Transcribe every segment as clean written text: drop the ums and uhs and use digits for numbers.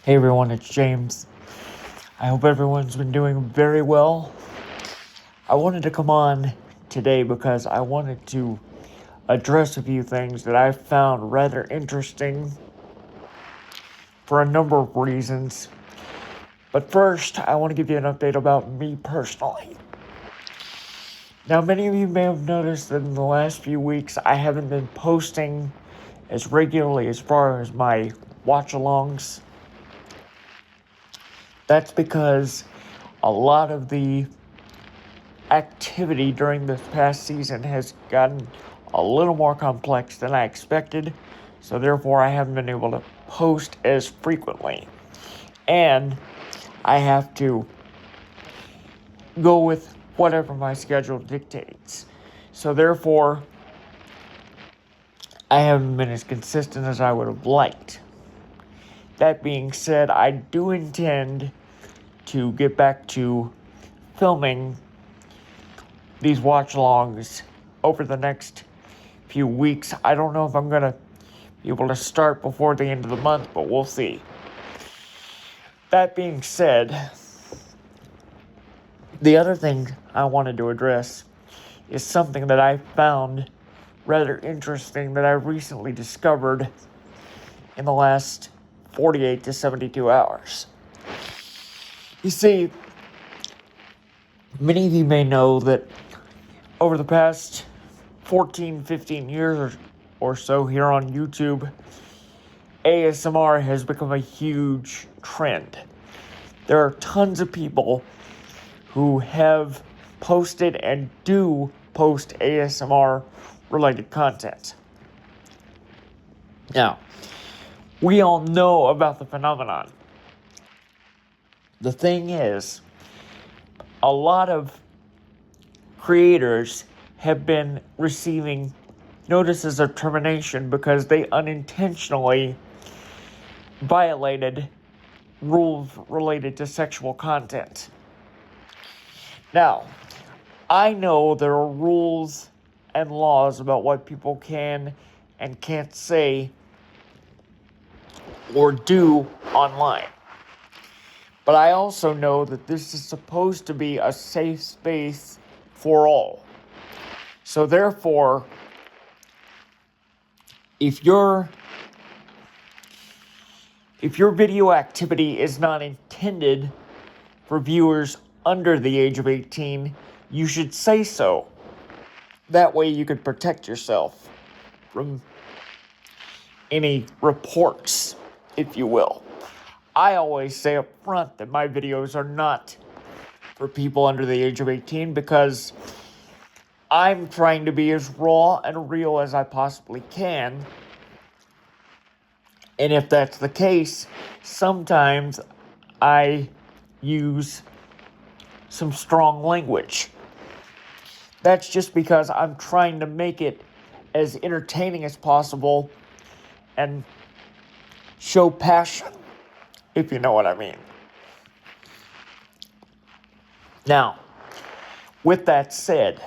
Hey everyone, it's James. I hope everyone's been doing very well. I wanted to come on today because I wanted to address a few things that I found rather interesting for a number of reasons. But first, I want to give you an update about me personally. Now, many of you may have noticed that in the last few weeks, I haven't been posting as regularly as far as my watch-alongs. That's because a lot of the activity during this past season has gotten a little more complex than I expected, so therefore I haven't been able to post as frequently. And I have to go with whatever my schedule dictates. So therefore, I haven't been as consistent as I would have liked. That being said, I do intend to get back to filming these watch-alongs over the next few weeks. I don't know if I'm going to be able to start before the end of the month, but we'll see. That being said, the other thing I wanted to address is something that I found rather interesting that I recently discovered in the last 48 to 72 hours. You see, many of you may know that over the past 14, 15 years or so here on YouTube, ASMR has become a huge trend. There are tons of people who have posted and do post ASMR related content. Now, we all know about the phenomenon. The thing is, a lot of creators have been receiving notices of termination because they unintentionally violated rules related to sexual content. Now, I know there are rules and laws about what people can and can't say or do online. But I also know that this is supposed to be a safe space for all. So therefore, if your video activity is not intended for viewers under the age of 18, you should say so. That way you could protect yourself from any reports, if you will. I always say up front that my videos are not for people under the age of 18 because I'm trying to be as raw and real as I possibly can. And if that's the case, sometimes I use some strong language. That's just because I'm trying to make it as entertaining as possible and show passion, if you know what I mean. Now, with that said,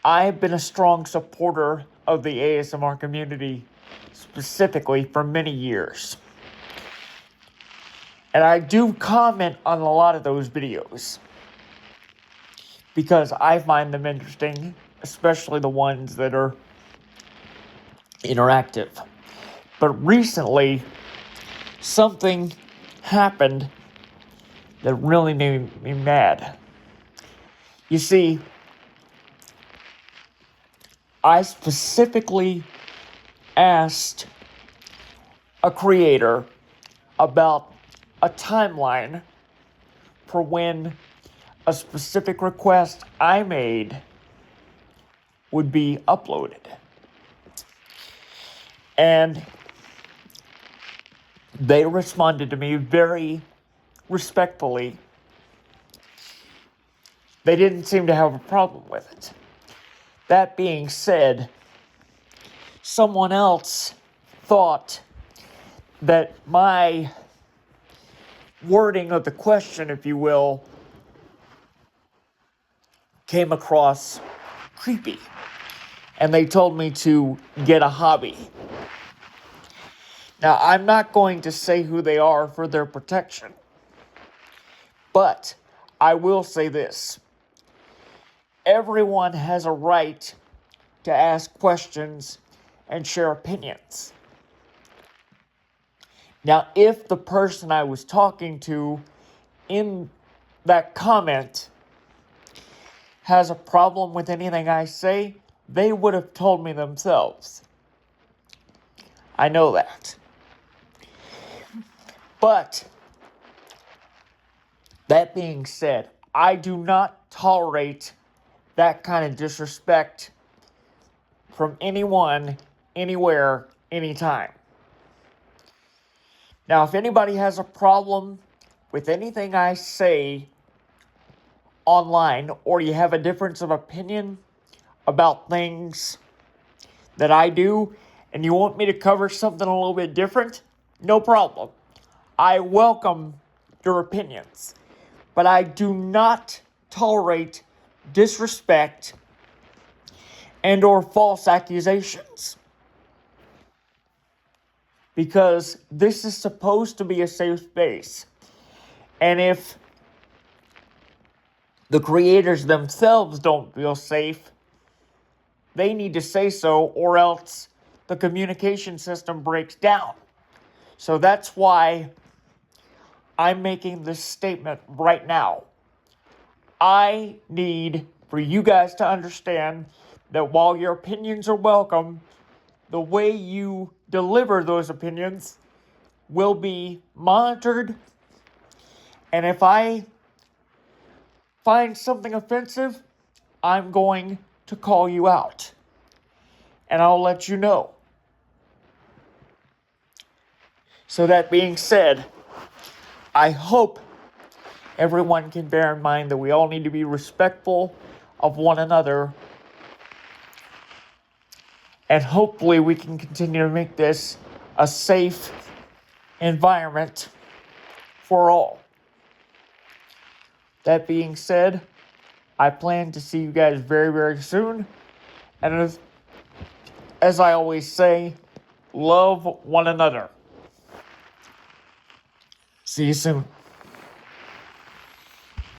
I've been a strong supporter of the ASMR community specifically for many years. And I do comment on a lot of those videos because I find them interesting, especially the ones that are interactive. But recently, something happened that really made me mad. You see, I specifically asked a creator about a timeline for when a specific request I made would be uploaded. And they responded to me very respectfully. They didn't seem to have a problem with it. That being said, someone else thought that my wording of the question, if you will, came across creepy. And they told me to get a hobby. Now, I'm not going to say who they are for their protection, but I will say this. Everyone has a right to ask questions and share opinions. Now, if the person I was talking to in that comment has a problem with anything I say, they would have told me themselves. I know that. But, that being said, I do not tolerate that kind of disrespect from anyone, anywhere, anytime. Now, if anybody has a problem with anything I say online, or you have a difference of opinion about things that I do, and you want me to cover something a little bit different, no problem. I welcome your opinions, but I do not tolerate disrespect and or false accusations, because this is supposed to be a safe space. And if the creators themselves don't feel safe, they need to say so, or else the communication system breaks down. So that's why I'm making this statement right now. I need for you guys to understand that while your opinions are welcome, the way you deliver those opinions will be monitored. And if I find something offensive, I'm going to call you out. And I'll let you know. So that being said, I hope everyone can bear in mind that we all need to be respectful of one another. And hopefully we can continue to make this a safe environment for all. That being said, I plan to see you guys very, very soon. And as I always say, love one another. See you soon.